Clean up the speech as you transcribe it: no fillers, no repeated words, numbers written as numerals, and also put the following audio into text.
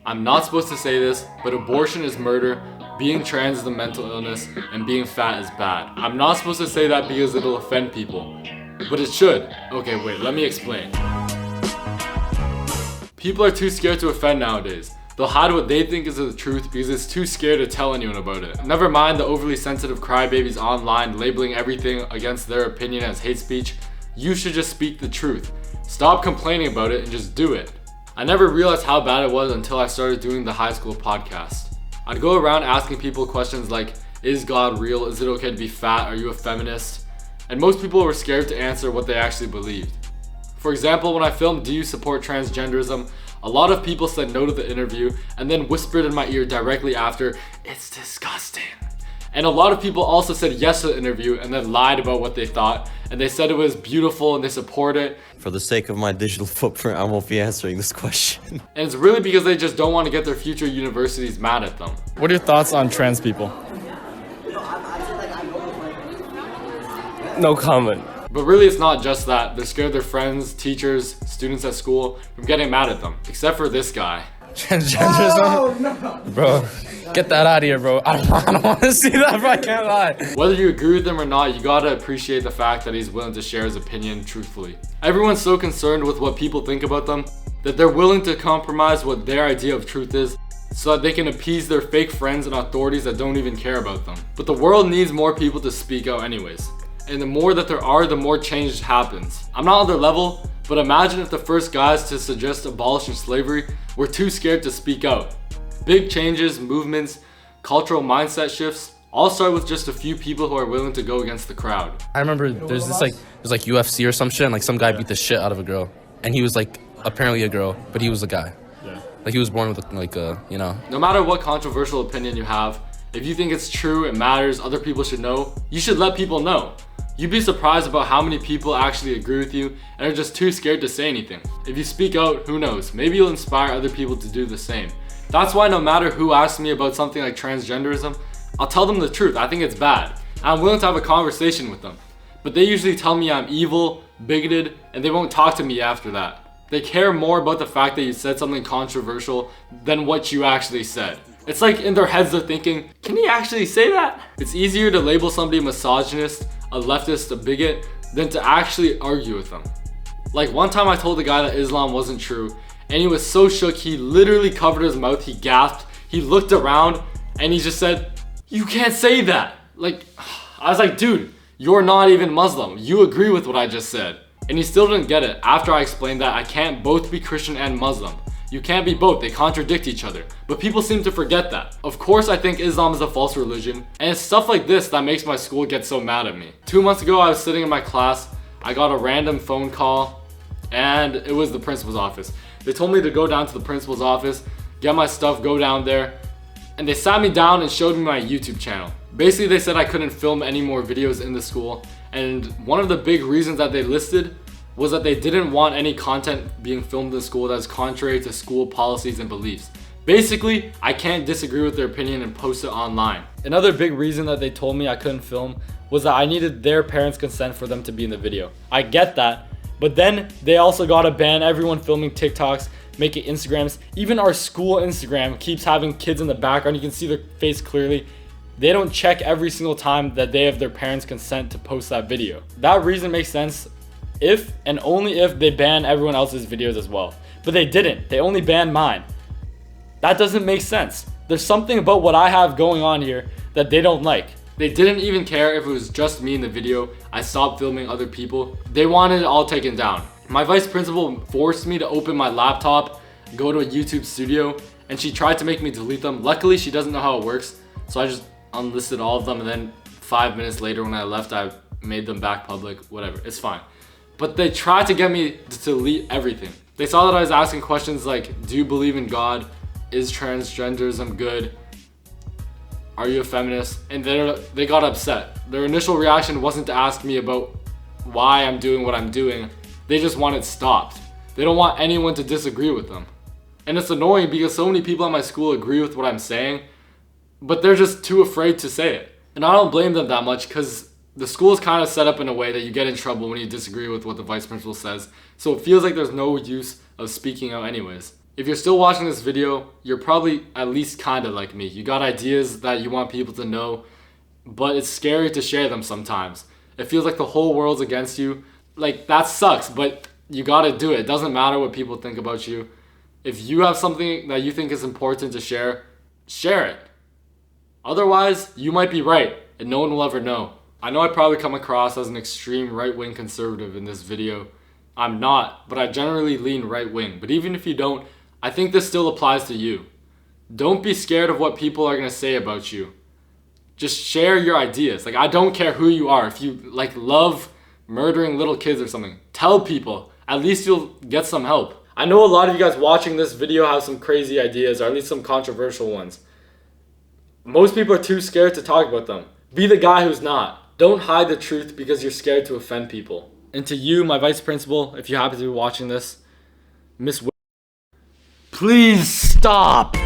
I'm not supposed to say this, but abortion is murder, being trans is a mental illness, and being fat is bad. I'm not supposed to say that because it'll offend people, but it should. Okay, wait, let me explain. People are too scared to offend nowadays. They'll hide what they think is the truth because it's too scared to tell anyone about it. Never mind the overly sensitive crybabies online labeling everything against their opinion as hate speech. You should just speak the truth. Stop complaining about it and just do it. I never realized how bad it was until I started doing the high school podcast. I'd go around asking people questions like, is God real? Is it okay to be fat? Are you a feminist? And most people were scared to answer what they actually believed. For example, when I filmed Do You Support Transgenderism? A lot of people said no to the interview and then whispered in my ear directly after, it's disgusting. And a lot of people also said yes to the interview and then lied about what they thought. And they said it was beautiful and they support it. For the sake of my digital footprint, I won't be answering this question. And it's really because they just don't want to get their future universities mad at them. What are your thoughts on trans people? No comment. But really it's not just that. They're scared their friends, teachers, students at school from getting mad at them. Except for this guy. Transgenderism? Oh, no. Bro, get that out of here, bro. I don't want to see that, bro. I can't lie. Whether you agree with him or not, you gotta appreciate the fact that he's willing to share his opinion truthfully. Everyone's so concerned with what people think about them that they're willing to compromise what their idea of truth is so that they can appease their fake friends and authorities that don't even care about them. But the world needs more people to speak out anyways. And the more that there are, the more change happens. I'm not on their level, but imagine if the first guys to suggest abolishing slavery were too scared to speak out. Big changes, movements, cultural mindset shifts all start with just a few people who are willing to go against the crowd. I remember there's UFC or some shit, and like some guy beat the shit out of a girl. And he was like apparently a girl, but he was a guy. Yeah. Like he was born with like a, you know. No matter what controversial opinion you have, if you think it's true, it matters, other people should know, you should let people know. You'd be surprised about how many people actually agree with you and are just too scared to say anything. If you speak out, who knows, maybe you'll inspire other people to do the same. That's why no matter who asks me about something like transgenderism, I'll tell them the truth. I think it's bad. I'm willing to have a conversation with them. But they usually tell me I'm evil, bigoted, and they won't talk to me after that. They care more about the fact that you said something controversial than what you actually said. It's like in their heads they're thinking, can he actually say that? It's easier to label somebody a misogynist, a leftist, a bigot, than to actually argue with them. Like one time I told the guy that Islam wasn't true, and he was so shook he literally covered his mouth, he gasped, he looked around, and he just said, you can't say that. Like, I was like, dude, you're not even Muslim. You agree with what I just said. And he still didn't get it after I explained that I can't both be Christian and Muslim. You can't be both, they contradict each other. But people seem to forget that. Of course I think Islam is a false religion, and it's stuff like this that makes my school get so mad at me. 2 months ago I was sitting in my class, I got a random phone call, and it was the principal's office. They told me to go down to the principal's office, get my stuff, go down there, and they sat me down and showed me my YouTube channel. Basically they said I couldn't film any more videos in the school, and one of the big reasons that they listed was that they didn't want any content being filmed in school that's contrary to school policies and beliefs. Basically, I can't disagree with their opinion and post it online. Another big reason that they told me I couldn't film was that I needed their parents' consent for them to be in the video. I get that, but then they also gotta ban everyone filming TikToks, making Instagrams. Even our school Instagram keeps having kids in the background. You can see their face clearly. They don't check every single time that they have their parents' consent to post that video. That reason makes sense if and only if they ban everyone else's videos as well. But they didn't. They only banned mine. That doesn't make sense. There's something about what I have going on here that they don't like. They didn't even care if it was just me in the video. I stopped filming other people. They wanted it all taken down. My vice principal forced me to open my laptop, go to a YouTube studio, and she tried to make me delete them. Luckily, she doesn't know how it works, so I just unlisted all of them, and then 5 minutes later when I left, I made them back public, whatever, it's fine. But they tried to get me to delete everything. They saw that I was asking questions like, do you believe in God? Is transgenderism good? Are you a feminist? And they got upset. Their initial reaction wasn't to ask me about why I'm doing what I'm doing. They just want it stopped. They don't want anyone to disagree with them. And it's annoying because so many people at my school agree with what I'm saying, but they're just too afraid to say it. And I don't blame them that much because the school is kind of set up in a way that you get in trouble when you disagree with what the vice principal says. So it feels like there's no use of speaking out anyways. If you're still watching this video, you're probably at least kind of like me. You got ideas that you want people to know, but it's scary to share them sometimes. It feels like the whole world's against you. Like, that sucks, but you gotta do it. It doesn't matter what people think about you. If you have something that you think is important to share, share it. Otherwise, you might be right, and no one will ever know. I know I probably come across as an extreme right-wing conservative in this video. I'm not, but I generally lean right-wing. But even if you don't, I think this still applies to you. Don't be scared of what people are gonna say about you. Just share your ideas. Like, I don't care who you are. If you like love murdering little kids or something, tell people. At least you'll get some help. I know a lot of you guys watching this video have some crazy ideas, or at least some controversial ones. Most people are too scared to talk about them. Be the guy who's not. Don't hide the truth because you're scared to offend people. And to you, my vice principal, if you happen to be watching this, Miss please stop.